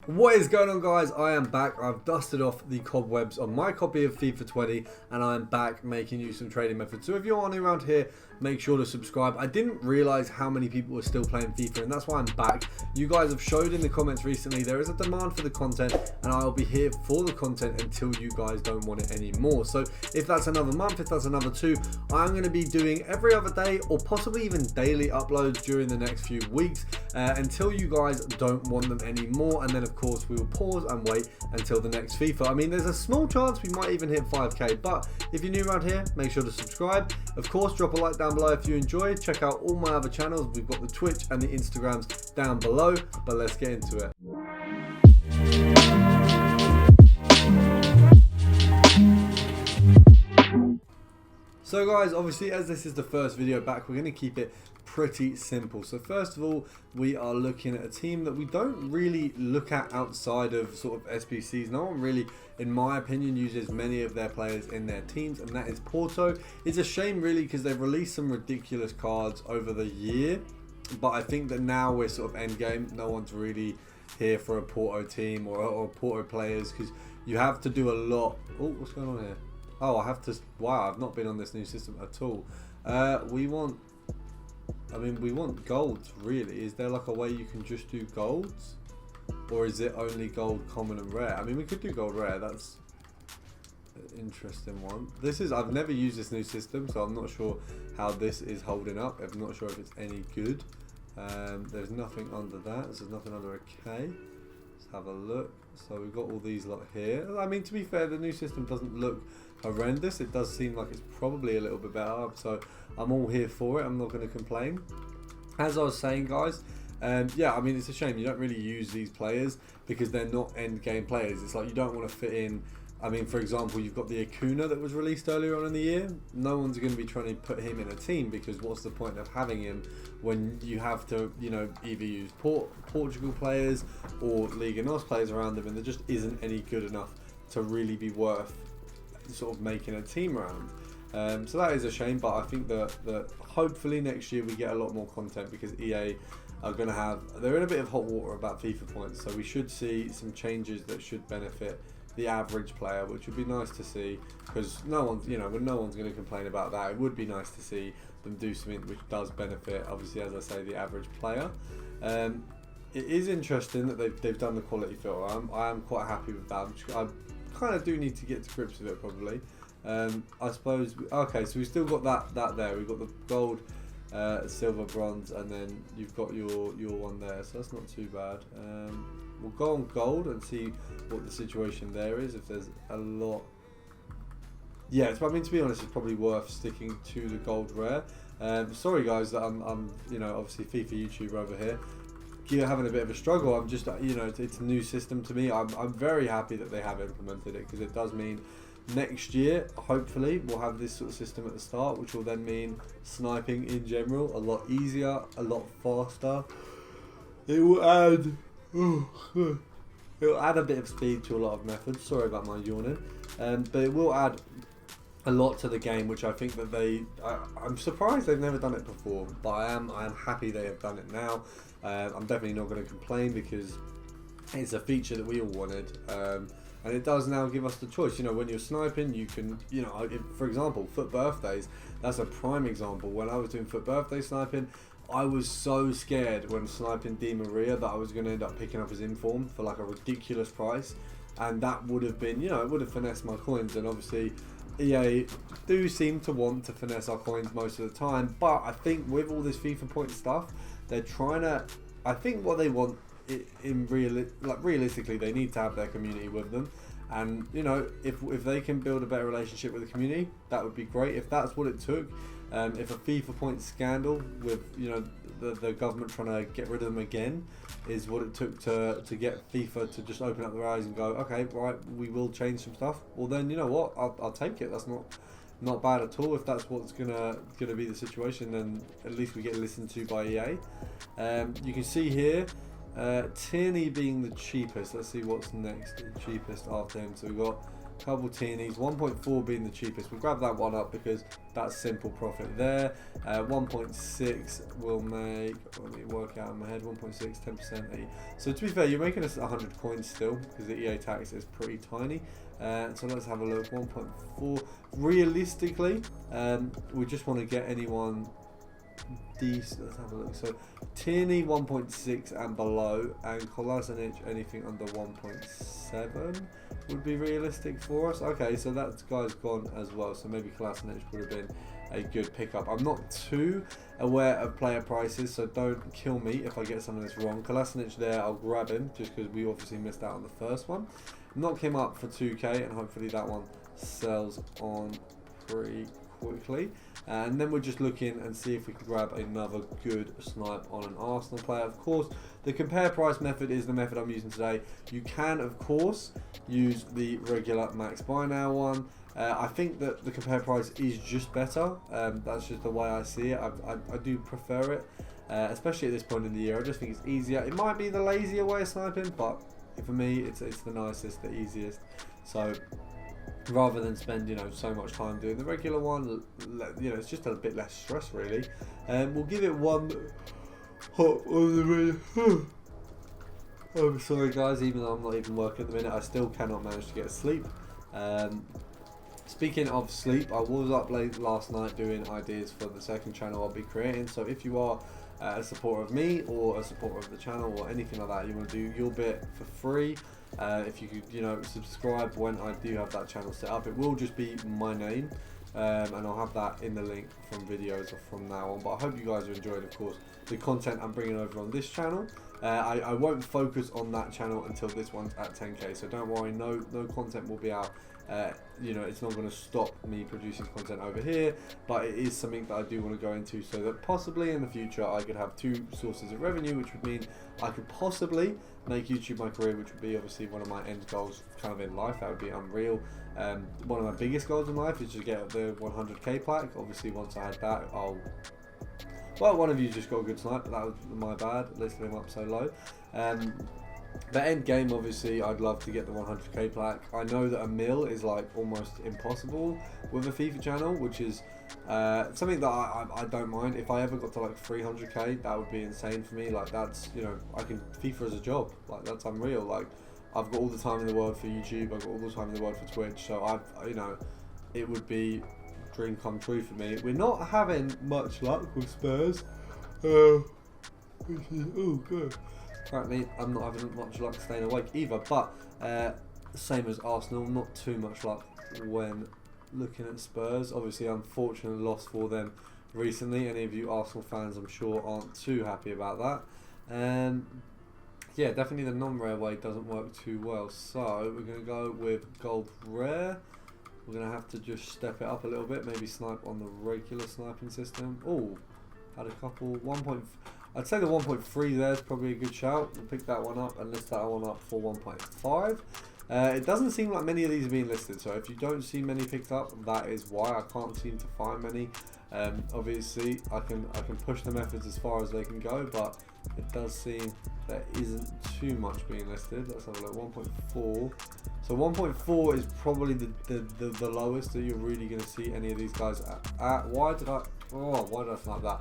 What is going on, guys? I am back. I've dusted off the cobwebs on my copy of FIFA 20 and I'm back making you some trading methods. So if you're new around here, make sure to subscribe. I didn't realize how many people were still playing FIFA, and that's why I'm back. You guys have showed in the comments recently there is a demand for the content, and I'll be here for the content until you guys don't want it anymore. So if that's another month, if that's another 2, I'm going to be doing every other day or possibly even daily uploads during the next few weeks until you guys don't want them anymore. And then of course we will pause and wait until the next FIFA. I mean, there's a small chance we might even hit 5k, but if you're new around here, make sure to subscribe. Of course, drop a like down below if you enjoyed. Check out all my other channels. We've got the Twitch and the Instagrams down below, but let's get into it. So guys, obviously as this is the first video back, we're going to keep it pretty simple. So first of all, we are looking at a team that we don't really look at outside of sort of SBCs. No one really, in my opinion, uses many of their players in their teams, and that is Porto. It's a shame really because they've released some ridiculous cards over the year, but I think that now we're sort of end game. No one's really here for a Porto team or Porto players, because you have to do a lot. Oh, what's going on here? Oh, I have to. Wow, I've not been on this new system at all. We want golds, really. Is there like a way you can just do golds? Or is it only gold, common and rare? I mean, we could do gold rare. That's an interesting one. I've never used this new system, so I'm not sure how this is holding up. I'm not sure if it's any good. There's nothing under that. There's nothing under a K. Let's have a look. So we've got all these lot here. I mean, to be fair, the new system doesn't look horrendous. It does seem like it's probably a little bit better, so I'm all here for it. I'm not going to complain. As I was saying, guys, yeah, I mean, it's a shame you don't really use these players because they're not end game players. It's like you don't want to fit in. I mean, for example, you've got the Acuna that was released earlier on in the year. No one's going to be trying to put him in a team, because what's the point of having him when you have to, you know, either use Portugal players or Liga NOS players around them, and there just isn't any good enough to really be worth sort of making a team around. So that is a shame, but I think that hopefully next year we get a lot more content, because EA are going to they're in a bit of hot water about FIFA points, so we should see some changes that should benefit the average player, which would be nice to see, because no one's going to complain about that. It would be nice to see them do something which does benefit, obviously, as I say, the average player. It is interesting that they've done the quality filter. I am quite happy with that. I kind of do need to get to grips with it, probably. I suppose. Okay, so we've still got that there. We've got the gold, silver, bronze, and then you've got your one there. So that's not too bad. We'll go on gold and see what the situation there is. If there's a lot, yeah. I mean, to be honest, it's probably worth sticking to the gold rare. Sorry guys that I'm you know, obviously FIFA YouTuber over here. You're having a bit of a struggle. I'm just, you know, it's a new system to me. I'm very happy that they have implemented it, because it does mean next year, hopefully, we'll have this sort of system at the start, which will then mean sniping in general a lot easier, a lot faster. It will add, it'll add a bit of speed to a lot of methods. Sorry about my yawning, but it will add a lot to the game, which I think that I'm surprised they've never done it before, but I am happy they have done it now. I'm definitely not going to complain, because it's a feature that we all wanted, and it does now give us the choice. You know, when you're sniping, you can, you know, for example, FUT birthdays, that's a prime example. When I was doing FUT birthday sniping, I was so scared when sniping Di Maria that I was going to end up picking up his inform for like a ridiculous price, and that would have been, you know, it would have finessed my coins. And obviously EA do seem to want to finesse our coins most of the time, but I think with all this FIFA point stuff, they're trying to, I think what they want realistically, they need to have their community with them. And you know, if they can build a better relationship with the community, that would be great. If that's what it took, if a FIFA point scandal with, you know, the government trying to get rid of them again is what it took to get FIFA to just open up their eyes and go, okay, right, we will change some stuff, well then, you know what, I'll take it. That's not bad at all. If that's what's gonna be the situation, then at least we get listened to by EA. You can see here, Tierney being the cheapest. Let's see what's next, the cheapest after him. So we've got couple teenies, 1.4 being the cheapest. We'll grab that one up because that's simple profit there. 1.6 will make, let me work out in my head, 1.6, 10%, 80. So to be fair, you're making us 100 coins still because the EA tax is pretty tiny. So let's have a look. 1.4. Realistically, we just want to get anyone decent. Let's have a look. So Tierney 1.6 and below, and Kolasinac anything under 1.7 would be realistic for us. Okay, so that guy's gone as well. So maybe Kolasinac would have been a good pickup. I'm not too aware of player prices, so don't kill me if I get some of this wrong. Kolasinac there, I'll grab him just because we obviously missed out on the first one. Knock him up for 2k, and hopefully that one sells on pretty quickly. And then we're just looking and see if we can grab another good snipe on an Arsenal player. Of course, the compare price method is the method I'm using today. You can, of course, use the regular max buy now one. I think that the compare price is just better. That's just the way I see it. I do prefer it, especially at this point in the year. I just think it's easier. It might be the lazier way of sniping, but for me, it's the nicest, the easiest. So rather than spend, you know, so much time doing the regular one, you know, it's just a bit less stress really. We'll give it one hop on the radio. I'm sorry guys, even though I'm not even working at the minute, I still cannot manage to get sleep. Speaking of sleep, I was up late last night doing ideas for the second channel I'll be creating. So if you are a supporter of me or a supporter of the channel or anything like that, you want to do your bit for free. If you could, you know, subscribe when I do have that channel set up. It will just be my name, and I'll have that in the link from videos from now on. But I hope you guys are enjoying, of course, the content I'm bringing over on this channel. I won't focus on that channel until this one's at 10k, so don't worry, no content will be out. You know, it's not going to stop me producing content over here, but it is something that I do want to go into so that possibly in the future I could have two sources of revenue, which would mean I could possibly make YouTube my career, which would be obviously one of my end goals kind of in life. That would be unreal. One of my biggest goals in life is to get the 100k plaque. Obviously once I had that, well, one of you just got a good snipe, but that was my bad, listing him up so low. The end game, obviously, I'd love to get the 100k plaque. I know that a mil is like almost impossible with a FIFA channel, which is something that I don't mind. If I ever got to like 300k, that would be insane for me. Like that's, you know, I can FIFA as a job. Like that's unreal. Like I've got all the time in the world for YouTube. I've got all the time in the world for Twitch. So you know, it would be dream come true for me. We're not having much luck with Spurs. Oh good. Apparently, I'm not having much luck staying awake either, but same as Arsenal, not too much luck when looking at Spurs. Obviously, unfortunate loss for them recently. Any of you Arsenal fans, I'm sure, aren't too happy about that. Yeah, definitely the non-rare way doesn't work too well. So we're going to go with gold rare. We're going to have to just step it up a little bit, maybe snipe on the regular sniping system. Oh, had a couple, I'd say the 1.3 there is probably a good shout. We'll pick that one up and list that one up for 1.5. It doesn't seem like many of these are being listed, so if you don't see many picked up, that is why. I can't seem to find many. Obviously, I can push the methods as far as they can go, but it does seem there isn't too much being listed. Let's have a look. 1.4. So 1.4 is probably the lowest that you're really going to see any of these guys at. Why did I snipe that?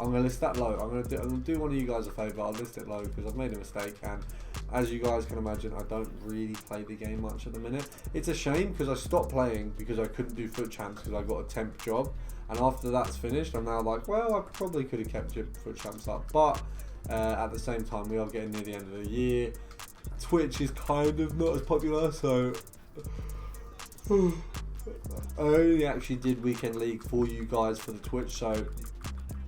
I'm going to list that low. I'm going to do one of you guys a favour. I'll list it low because I've made a mistake, and as you guys can imagine, I don't really play the game much at the minute. It's a shame because I stopped playing because I couldn't do foot champs because I got a temp job, and after that's finished, I'm now like, well, I probably could have kept your foot champs up, but at the same time, we are getting near the end of the year. Twitch is kind of not as popular, so I only actually did Weekend League for you guys for the Twitch, so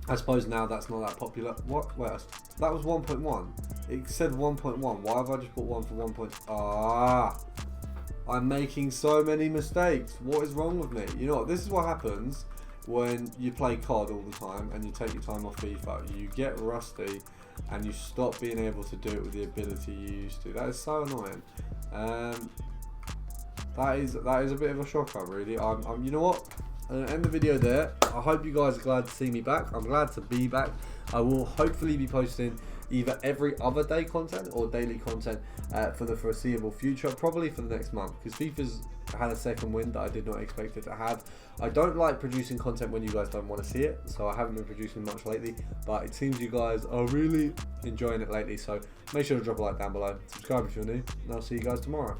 I suppose now that's not that popular. What? Wait, that was 1.1. It said 1.1. Why have I just put 1 for 1. I'm making so many mistakes. What is wrong with me? You know what? This is what happens when you play COD all the time and you take your time off FIFA. You get rusty and you stop being able to do it with the ability you used to. That is so annoying. That is a bit of a shocker, really. You know what? I'm going to end the video there. I hope you guys are glad to see me back. I'm glad to be back. I will hopefully be posting either every other day content or daily content for the foreseeable future, probably for the next month, because FIFA's had a second wind that I did not expect it to have. I don't like producing content when you guys don't want to see it, so I haven't been producing much lately, but it seems you guys are really enjoying it lately, so make sure to drop a like down below, subscribe if you're new, and I'll see you guys tomorrow.